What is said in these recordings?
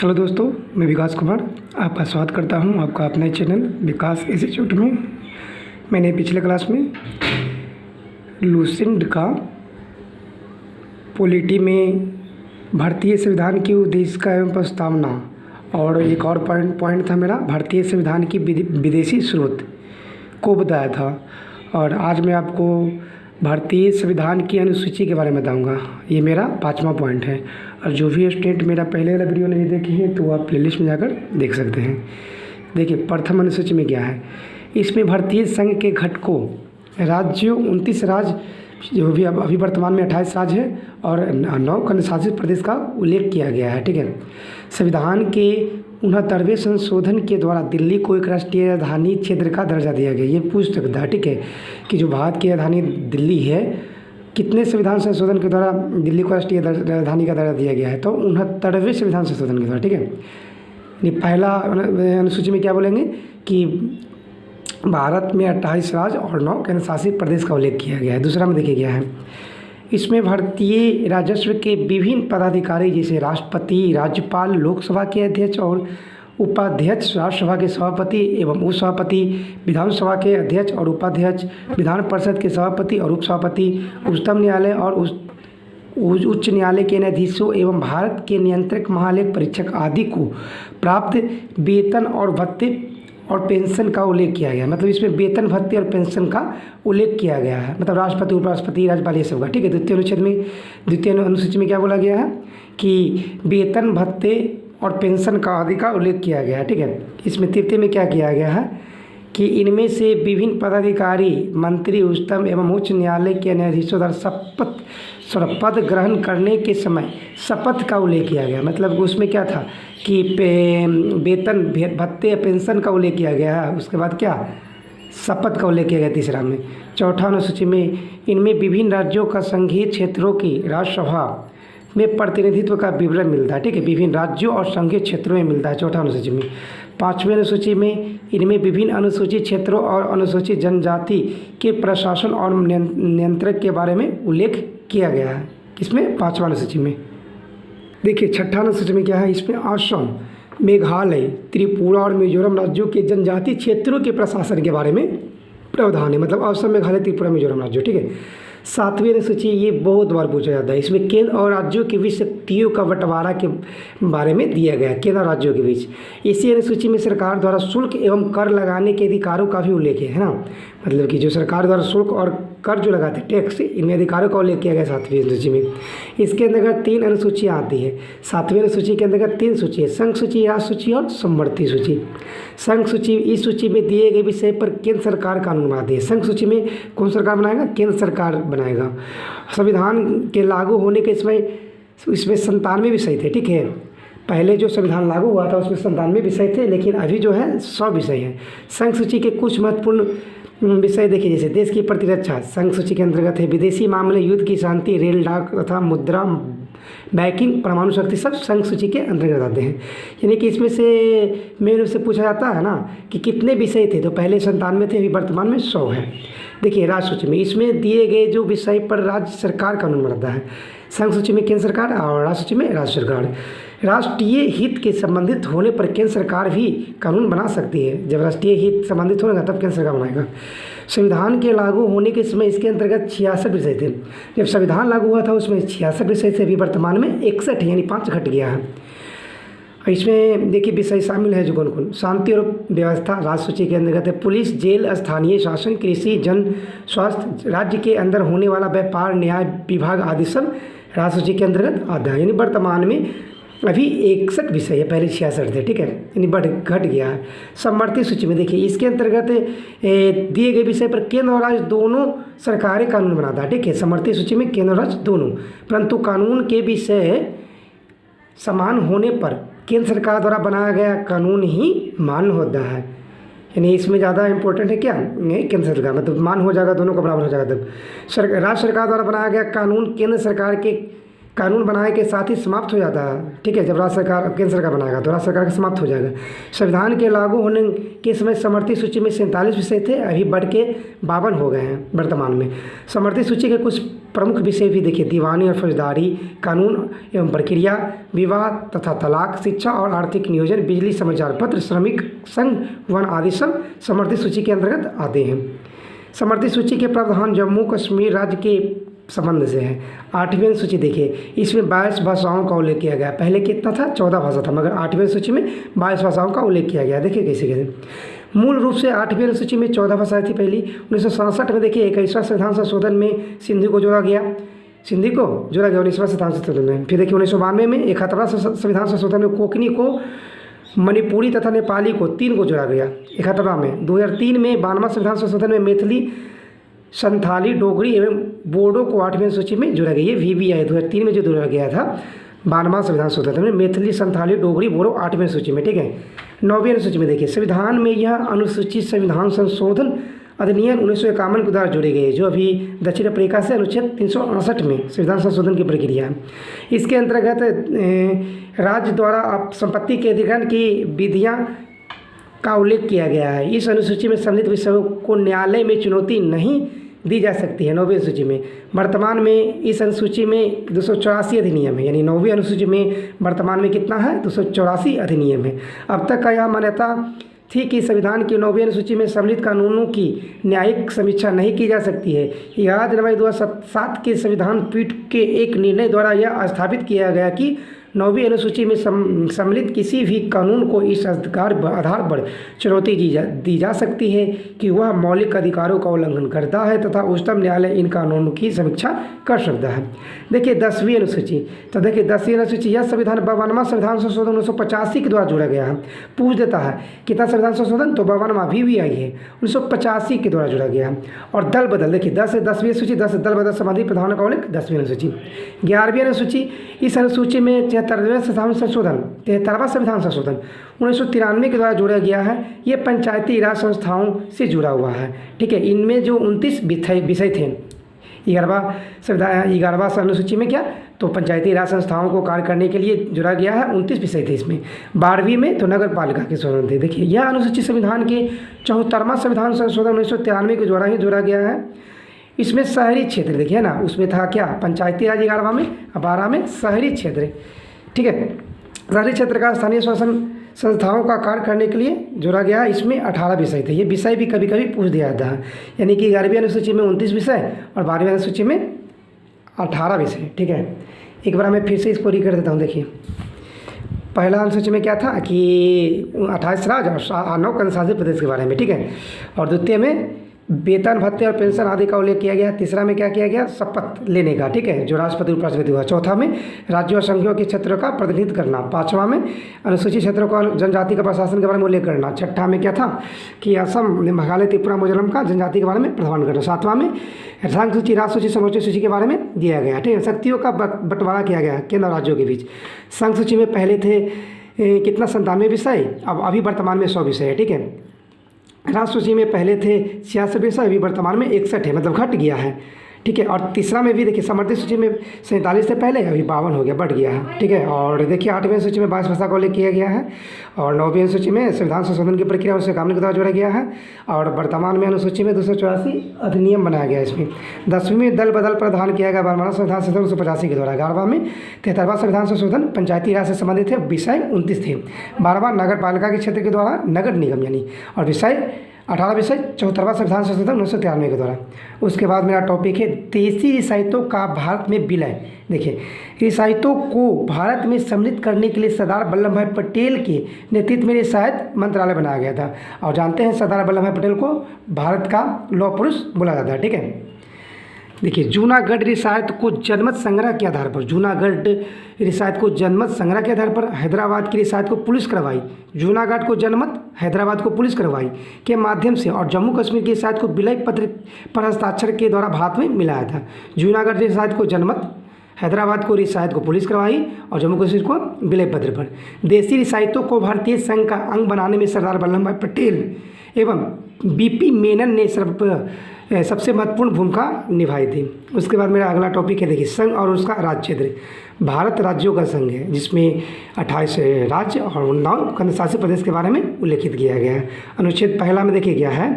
Hello दोस्तों, मैं विकास कुमार आपका स्वागत करता हूं आपका अपने चैनल विकास इंस्टीट्यूट में। मैंने पिछले क्लास में लुसेंट का पॉलिटी में भारतीय संविधान की उद्देश्य एवं प्रस्तावना और एक और पॉइंट था मेरा भारतीय संविधान की विदेशी स्रोत को बताया था। और आज मैं आपको भारतीय संविधान की अनुसूची के बारे में बताऊंगा। ये मेरा 5वां पॉइंट है। और जो भी स्टूडेंट मेरा पहले वाला वीडियो नहीं देखे हैं तो आप प्लेलिस्ट में जाकर देख सकते हैं। देखिए, प्रथम अनुसूची में क्या है। इसमें भारतीय संघ के घटकों राज्यों 29 राज्य जो भी अभी वर्तमान में 28 राज्य है और 9 केंद्रशासित प्रदेश का उल्लेख किया गया है। ठीक है। संविधान के 69वें संशोधन के द्वारा दिल्ली को एक राष्ट्रीय राजधानी क्षेत्र का दर्जा दिया गया। ये पूछ सकता है, ठीक है, कि जो भारत की राजधानी दिल्ली है, कितने संविधान संशोधन के द्वारा दिल्ली को राष्ट्रीय राजधानी का दर्जा दिया गया है? तो 69वें संविधान संशोधन के द्वारा। ठीक है। पहला अनुसूची में क्या बोलेंगे कि भारत में 28 राज्य और 9 केंद्रशासित प्रदेश का उल्लेख किया गया है। दूसरा में देखिए क्या है। इसमें भारतीय राजस्व के विभिन्न पदाधिकारी जैसे राष्ट्रपति, राज्यपाल, लोकसभा के अध्यक्ष और उपाध्यक्ष, राज्यसभा के सभापति एवं उपसभापति, विधानसभा के अध्यक्ष और उपाध्यक्ष, विधान परिषद के सभापति और उपसभापति, उच्चतम न्यायालय और उच्च न्यायालय के न्यायाधीशों एवं भारत के नियंत्रक, महालेख परीक्षक आदि को प्राप्त वेतन और भत्ते और पेंशन का उल्लेख किया गया। मतलब इसमें वेतन, भत्ते और पेंशन का उल्लेख किया गया है। मतलब राष्ट्रपति, उपराष्ट्रपति, राज्यपाल, ये सब का। ठीक है। द्वितीय अनुसूची में क्या बोला गया है कि वेतन, भत्ते और पेंशन का आदि का उल्लेख किया गया है। ठीक है। इसमें तृतीय में क्या किया गया है कि इनमें से विभिन्न पदाधिकारी, मंत्री, उच्चतम एवं उच्च न्यायालय के न्यायाधीशों द्वारा पद ग्रहण करने के समय शपथ का उल्लेख किया गया। मतलब उसमें क्या था कि वेतन, भत्ते, पेंशन का उल्लेख किया गया है। उसके बाद क्या, शपथ का उल्लेख किया गया तीसरा में। चौथा अनुसूची में इनमें विभिन्न राज्यों का संघीय क्षेत्रों की राज्यसभा में प्रतिनिधित्व का विवरण मिलता है। ठीक है। विभिन्न राज्यों और संघीय क्षेत्रों में मिलता है चौथा अनुसूची में। 5वें अनुसूची में इनमें विभिन्न अनुसूचित क्षेत्रों और अनुसूचित जनजाति के प्रशासन और नियंत्रक के बारे में उल्लेख किया गया है। किसमें? 5वां अनुसूची में। देखिए, छठा अनुसूची में क्या है। इसमें असम, मेघालय, त्रिपुरा और मिजोरम राज्यों के जनजातीय क्षेत्रों के प्रशासन के बारे में प्रावधान है। मतलब असम, मेघालय, त्रिपुरा, मिजोरम राज्यों। ठीक है। 7वीं अनुसूची ये बहुत बार पूछा जाता है। इसमें केंद्र और राज्यों के बीच शक्तियों का बंटवारा के बारे में दिया गया है, केंद्र और राज्यों के बीच। इसी अनुसूची में सरकार द्वारा शुल्क एवं कर लगाने के अधिकारों का भी उल्लेख है ना। मतलब कि जो सरकार द्वारा शुल्क और कर जो लगाते हैं, टैक्स, इन अधिकारों का उल्लेख किया गया 7वीं अनुसूची में। इसके अंतर्गत 3 अनुसूचियाँ आती है। 7वीं अनुसूची के अंतर्गत 3 सूची है: संघ सूची, राज्य सूची और समवर्ती सूची। संघ सूची, इस सूची में दिए गए विषय पर केंद्र सरकार कानून बनाती है। संघ सूची में कौन सरकार बनाएगा? केंद्र सरकार बनाएगा। संविधान के लागू होने के समय इसमें 97 विषय थे। ठीक है। पहले जो संविधान लागू हुआ था उसमें 97 विषय थे, लेकिन अभी जो है 100 विषय हैं। संघ सूची के कुछ महत्वपूर्ण विषय देखिए, जैसे देश की प्रतिरक्षा संघ सूची के अंतर्गत है। विदेशी मामले, युद्ध की शांति, रेल, डाक तथा मुद्रा, बैंकिंग, परमाणु शक्ति, सब संघ सूची के अंतर्गत आते हैं। यानी कि इसमें से मेन रूप से पूछा जाता है ना कि कितने विषय थे। तो पहले 97 थे, अभी वर्तमान में 100 है। देखिए, राज्य सूची में इसमें दिए गए जो विषय पर राज्य सरकार कानून बनाता है। संघ सूची में केंद्र सरकार और राज्य सूची में राज्य सरकार। राष्ट्रीय हित के संबंधित होने पर केंद्र सरकार भी कानून बना सकती है। जब राष्ट्रीय हित संबंधित होगा तब केंद्र सरकार बनाएगा। संविधान के लागू होने के समय इसके अंतर्गत 66 विषय थे। जब संविधान लागू हुआ था उसमें 66 विषय थे, अभी वर्तमान में 61 यानी 5 घट गया है। इसमें देखिए विषय शामिल है जो कौन कौन। शांति और व्यवस्था राज्य सूची के अंतर्गत है। पुलिस, जेल, स्थानीय शासन, कृषि, जन स्वास्थ्य, राज्य के अंदर होने वाला व्यापार, न्याय विभाग आदि सब राज्य सूची के अंतर्गत आता है। यानी वर्तमान में अभी 61 विषय है, पहले 66 थे। ठीक है। यानी घट गया है। समवर्ती सूची में देखिए, इसके अंतर्गत दिए गए विषय पर केंद्र और राज्य दोनों सरकारें कानून बनाता है। ठीक है। समवर्ती सूची में केंद्र और राज्य दोनों, परंतु कानून के विषय समान होने पर केंद्र सरकार द्वारा बनाया गया कानून ही मान्य होता है। यानी इसमें ज़्यादा इंपॉर्टेंट है क्या, केंद्र सरकार, मतलब मान्य हो जाएगा, दोनों का बराबर हो जाएगा। तब राज्य सरकार द्वारा बनाया गया कानून केंद्र सरकार के कानून बनाने के साथ ही समाप्त हो जाता है। ठीक है, जब राज्य सरकार केंद्र सरकार बनाएगा तो राज्य सरकार का समाप्त हो जाएगा। संविधान के लागू होने के समय समर्थित सूची में 47 विषय थे, अभी बढ़ के 52 हो गए हैं वर्तमान में। समर्थित सूची के कुछ प्रमुख विषय भी देखिए, दीवानी और फौजदारी कानून एवं प्रक्रिया, विवाह तथा तलाक, शिक्षा और आर्थिक नियोजन, बिजली, समाचार पत्र, श्रमिक संघ, वन आदि सब समर्थित सूची के अंतर्गत आते हैं। समर्थित सूची के प्रावधान जम्मू कश्मीर राज्य के संबंध से है। 8वीं अनुसूची देखिए, इसमें 22 भाषाओं का उल्लेख किया गया। पहले कितना था? 14 भाषा था, मगर 8वीं अनुसूची में 22 भाषाओं का उल्लेख किया गया। देखिए कैसे कैसे मूल रूप से 8वीं अनुसूची में 14 भाषाएं थी पहली। 1967 में देखिए 21वां संविधान संशोधन में सिंधी को जोड़ा गया। 19वां संविधान संशोधन में। फिर देखिए 1992 में 71वां संविधान संशोधन में कोंकणी को, मणिपुरी तथा नेपाली को 3 को जोड़ा गया 71वां में। 2003 में 92वां संविधान संशोधन में मैथिली, संथाली, डोगरी एवं बोडो को 8वीं सूची में जोड़ा गया। ये VBI 2003 में जो जोड़ा गया था 92वां संविधान संशोधन में, मैथिली, संथाली, डोगरी, बोडो 8वीं सूची में। ठीक है, 9वीं अनुसूची में देखिए, संविधान में यह अनुसूचित संविधान संशोधन अधिनियम 1951 के द्वारा जोड़े गए, जो अभी दक्षिण अफ्रीका से अनुच्छेद 368 में संविधान संशोधन की प्रक्रिया है। इसके अंतर्गत राज्य द्वारा संपत्ति के अधिग्रहण की विधियाँ का उल्लेख किया गया है। इस अनुसूची में सम्मिलित विषयों को न्यायालय में चुनौती नहीं दी जा सकती है। 9वीं अनुसूची में वर्तमान में इस अनुसूची में 284 अधिनियम है, यानी 9वीं अनुसूची में वर्तमान में कितना है? 284 अधिनियम है। अब तक का यह मान्यता थी कि संविधान की 9वीं अनुसूची में सम्मिलित कानूनों की न्यायिक समीक्षा नहीं की जा सकती है। 11 जनवरी 2007 के संविधान पीठ के एक निर्णय द्वारा यह स्थापित किया गया कि 9वीं अनुसूची में सम्मिलित किसी भी कानून को इस आधार पर चुनौती दी जा सकती है कि वह मौलिक अधिकारों का उल्लंघन करता है तथा उच्चतम न्यायालय इन कानूनों की समीक्षा कर सकता है। देखिए 10वीं अनुसूची, तो देखिए 10वीं अनुसूची यह संविधान 52वां संविधान संशोधन 1985 के द्वारा जोड़ा गया है। पूछ देता है कितना संविधान संशोधन, तो 52वां VBI है, 1985 के द्वारा जोड़ा गया है। और दल बदल देखिए 10वीं अनुसूची, 10 दल बदल संबंधी प्रावधानों का उल्लेख 10वीं अनुसूची। 11वीं अनुसूची, इस अनुसूची में 73वां संविधान संशोधन 1993 के द्वारा जोड़ा गया है। ये पंचायती राज संस्थाओं से जुड़ा हुआ है। ठीक है, इनमें जो 29 विषय थे 11वां अनुसूची में क्या, तो पंचायती राज संस्थाओं को कार्य करने के लिए जुड़ा गया है। 29 विषय थे इसमें। 12वीं में तो नगर पालिका के संशोधन थे। देखिए यह अनुसूची संविधान के 74वां संविधान संशोधन 1993 के द्वारा ही जोड़ा गया है। इसमें शहरी क्षेत्र देखिए ना, उसमें था क्या, पंचायती राज 11वां में, 12 में शहरी क्षेत्र। ठीक है, शहरी क्षेत्र का स्थानीय शासन संस्थाओं का कार्य करने के लिए जोड़ा गया। इसमें 18 विषय थे। ये विषय भी कभी कभी पूछ दिया जाता है, यानी कि 11वीं अनुसूची में 29 विषय और 12वीं अनुसूची में 18 विषय। ठीक है, एक बार मैं फिर से इसको रीड कर देता हूँ। देखिए पहला अनुसूची में क्या था कि 28 राज्य और 9 केंद्रशासित प्रदेश के बारे में। ठीक है, और द्वितीय में वेतन, भत्ते और पेंशन आदि का उल्लेख किया गया। तीसरा में क्या किया गया, शपथ लेने का। ठीक है, जो राष्ट्रपति उपराष्ट्रपति हुआ। चौथा में राज्यों और संघीयों के क्षेत्रों का प्रतिनिधित्व करना। 5वां में अनुसूचित क्षेत्रों का जनजाति का प्रशासन के बारे में उल्लेख करना। 6ठा में क्या था कि असम, मेघालय, त्रिपुरा, मिजोरम का जनजाति के बारे में प्रधान करना। 7वां में संघ सूची, राष्ट्र सूची, समोच्च सूची के बारे में दिया गया। ठीक है, शक्तियों का बंटवारा किया गया केंद्र और राज्यों के बीच। संघ सूची में पहले थे कितना, 97 विषय, अब अभी वर्तमान में 100 विषय है। ठीक है, राष्ट्र सूची में पहले थे 66 विषय, अभी वर्तमान में 61 है, मतलब घट गया है। ठीक है, और तीसरा में भी देखिए समर्थित सूची में 47 से पहले, अभी 52 हो गया, बढ़ गया है। ठीक है, और देखिए 8वीं सूची में 22 भाषा का उल्लेख किया गया है। और 9वीं सूची में संविधान संशोधन की प्रक्रिया उससे कानून के द्वारा जोड़ा गया है। और वर्तमान में अनुसूची में 284 अधिनियम बनाया गया है। इसमें 10वीं में दल बदल प्रावधान किया गया 12वां संविधान संशोधन 1985 के द्वारा। 11वां में 73वां संविधान संशोधन पंचायती राज से संबंधित थे, विषय 29 थे। 12वां नगर पालिका के क्षेत्र के द्वारा नगर निगम यानी, और विषय 18 विषय। 74वां संविधान संशोधन 1993 के द्वारा। उसके बाद मेरा टॉपिक है देशी रियासतों का भारत में विलय। देखिए रियासतों को भारत में सम्मिलित करने के लिए सरदार वल्लभ भाई पटेल के नेतृत्व में रियासत मंत्रालय बनाया गया था। और जानते हैं सरदार वल्लभ भाई पटेल को भारत का लौह पुरुष बोला जाता है। ठीक है, देखिए जूनागढ़ रियासत को जनमत संग्रह के आधार पर, जूनागढ़ रियासत को जनमत संग्रह के आधार पर हैदराबाद की रियासत को पुलिस करवाई, जूनागढ़ को जनमत, हैदराबाद को पुलिस करवाई के माध्यम से, और जम्मू कश्मीर की रियासत को विलय पत्र पर हस्ताक्षर के द्वारा भारत में मिलाया था। जूनागढ़ रियासत को जनमत, हैदराबाद को रियासत को पुलिस करवाई और जम्मू कश्मीर को विलय पत्र पर। देशी रियासतों को भारतीय संघ का अंग बनाने में सरदार वल्लभ भाई पटेल एवं बीपी मेनन ने सबसे महत्वपूर्ण भूमिका निभाई थी। उसके बाद मेरा अगला टॉपिक है, देखिए संघ और उसका राज्य क्षेत्र। भारत राज्यों का संघ है जिसमें 28 राज्य और 9 केंद्र शासित प्रदेश के बारे में उल्लेखित किया गया है। अनुच्छेद पहला में देखिए क्या है,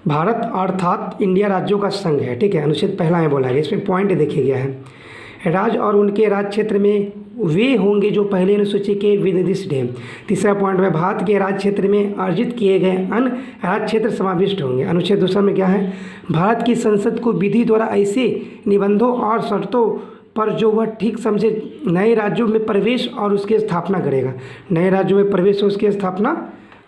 भारत अर्थात इंडिया राज्यों का संघ है, ठीक है। अनुच्छेद पहला में बोला गया, इसमें पॉइंट देखिए गया है, राज्य और उनके राज्य क्षेत्र में वे होंगे जो पहले अनुसूची के विनिर्दिष्ट हैं। तीसरा पॉइंट में भारत के राज्य क्षेत्र में अर्जित किए गए अन्य राज्य क्षेत्र समाविष्ट होंगे। अनुच्छेद दूसरा में क्या है, भारत की संसद को विधि द्वारा ऐसे निबंधों और शर्तों पर जो वह ठीक समझे नए राज्यों में प्रवेश और उसकी स्थापना करेगा। नए राज्यों में प्रवेश और उसकी स्थापना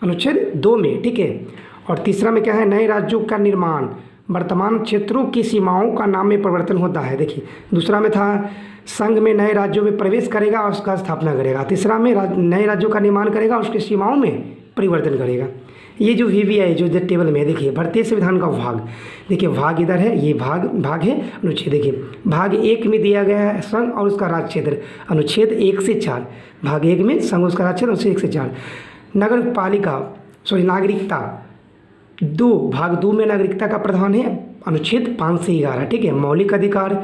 अनुच्छेद 2 में, ठीक है। और तीसरा में क्या है, नए राज्यों का निर्माण, वर्तमान क्षेत्रों की सीमाओं का नाम में परिवर्तन होता है। देखिए दूसरा में था संघ में नए राज्यों में प्रवेश करेगा और उसका स्थापना करेगा। तीसरा में नए राज्यों का निर्माण करेगा और उसकी सीमाओं में परिवर्तन करेगा। ये जो VVI जो टेबल में देखिए भारतीय संविधान का भाग, देखिए भाग इधर है, ये भाग है अनुच्छेद। देखिए भाग 1 में दिया गया है संघ और उसका राज्य क्षेत्र, अनुच्छेद 1 से 4। भाग 1 में संघ उसका राज्य क्षेत्र, अनुच्छेद 1 से 4। नागरिकता 2, भाग 2 में नागरिकता का प्रावधान है, अनुच्छेद 5 से 11, ठीक है। मौलिक अधिकार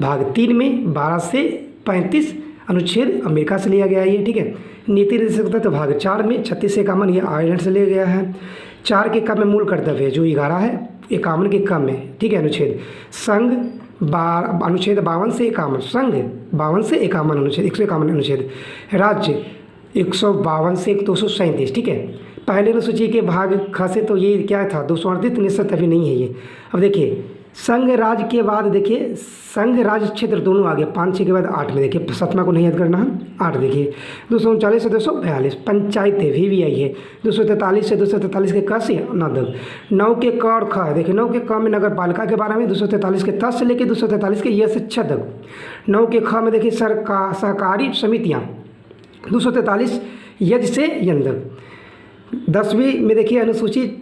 भाग 3 में 12 से 35, अनुच्छेद अमेरिका से लिया गया है ये, ठीक है। नीति निर्देशक तत्व भाग 4 में 36 से 51, ये आयरलैंड से लिया गया है। 4 के क्रम में मूल कर्तव्य जो 11 है, 51 के क्रम में, ठीक है। अनुच्छेद संघ अनुच्छेद 52 से 51, संघ 52 से 51, अनुच्छेद 151 अनुच्छेद, राज्य 152 से 237, ठीक है। पहले अनुसूची के भाग ख से तो ये क्या था 238 निश्चित अभी नहीं है ये। अब देखिए संघ राज्य के बाद देखिए संघ राज्य क्षेत्र दोनों आ गए, 5 6 के बाद 8 में देखिए, 7वां को नहीं याद करना है। 8 देखिए 239 से 242 पंचायतें VVI है, 243 से 243 के क से नदक, 9 के क और ख देखिए, 9 के क में नगर पालिका के बारे में, 243 के त से लेकर 243 के य से छ तक। 9 के ख में देखिए सहकारी समितियाँ, 243 यज से यन तक। 10वीं में देखिए अनुसूचित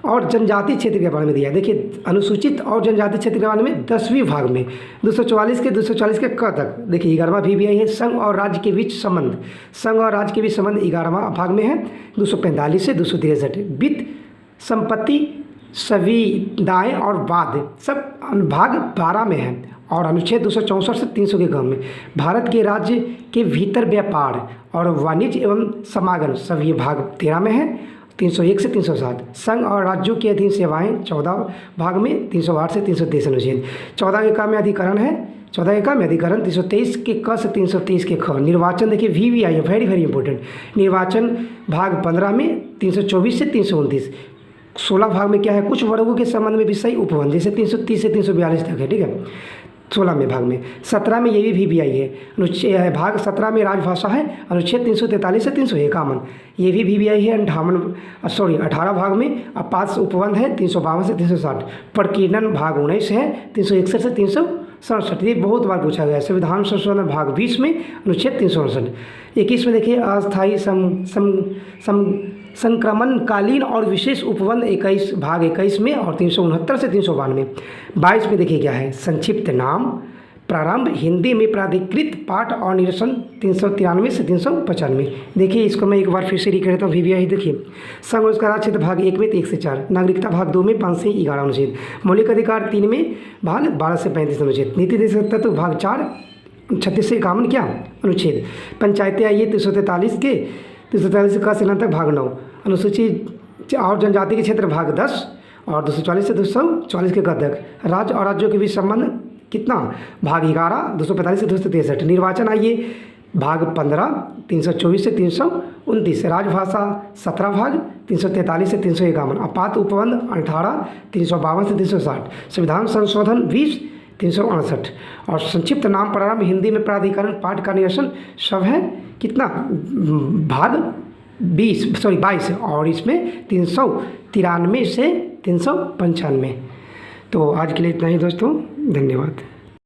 और जनजाति क्षेत्र के बारे में दिया है। देखिए अनुसूचित और जनजाति क्षेत्र के बारे में 10वीं भाग में 244 के क तक। देखिए 11वां VVI है, संघ और राज्य के बीच संबंध, संघ और राज्य के बीच संबंध 11वां भाग में है, 245 से 263। वित्त संपत्ति संविदाएं और वाद सब भाग 12 में है। और अनुच्छेद 264 से 300 के क्रम में भारत के राज्य के भीतर व्यापार और वाणिज्य एवं समागम सब ये भाग 13 में है, 301 से 307। संघ और राज्यों के अधीन सेवाएं 14 भाग में, 308 से 323 अनुच्छेद। 14 के क में अधिकरण है, 14 के क में अधिकरण 323 के क से 323 के ख। निर्वाचन देखिए VVI है, वेरी वेरी इंपॉर्टेंट। निर्वाचन भाग 15 में 324 से 329। 16 भाग में क्या है, कुछ वर्गों के संबंध में विषय उपबंध, जैसे 330 से 342 तक है, ठीक है। 16 में भाग में 17 में ये भी VVI है, अनुच्छेद भाग 17 में राजभाषा है, अनुच्छेद 343 से 351। ये भी VVI है। 18 भाग में अपात उपबंध है, 352 से 360। प्रकीर्णन भाग 19 है, 361 से 367। ये बहुत बार पूछा गया है। संविधान संशोधन भाग 20 में, अनुच्छेद 368। 21 में देखिए अस्थायी संक्रमणकालीन और विशेष उपबंध 21 भाग 21 में और 369 से 392। 22 में देखिए क्या है, संक्षिप्त नाम प्रारंभ हिंदी में प्राधिकृत पाठ और निरसन 393 से 395। देखिए इसको मैं एक बार फिर से रिक करता हूँ VVI। देखिए संघ उसका राज्य क्षेत्र भाग 1 में 1 से 4, नागरिकता भाग 2 में 5 से 11 अनुच्छेद, मौलिक अधिकार 3 में भाग 12 से 35 अनुच्छेद, नीति निर्देशक तत्व भाग 4 36 से 51 क्या अनुच्छेद, पंचायतें आइए 343 के 343 का से तक भाग 9, अनुसूचित और जनजाति के क्षेत्र भाग 10 और 240 से 240 के गदक, राज्य और राज्यों के बीच संबंध कितना भाग 11 245 से 263। निर्वाचन आइए भाग 15 324 से 329। राजभाषा 17 भाग 343 से 351। आपात उपबंध 18 352 से 360। संविधान संशोधन 20 368। और संक्षिप्त नाम प्रारंभ हिंदी में प्राधिकरण पाठ का निरसन सब है कितना भाग 22 और इसमें 393 से 395। तो आज के लिए इतना ही दोस्तों, धन्यवाद।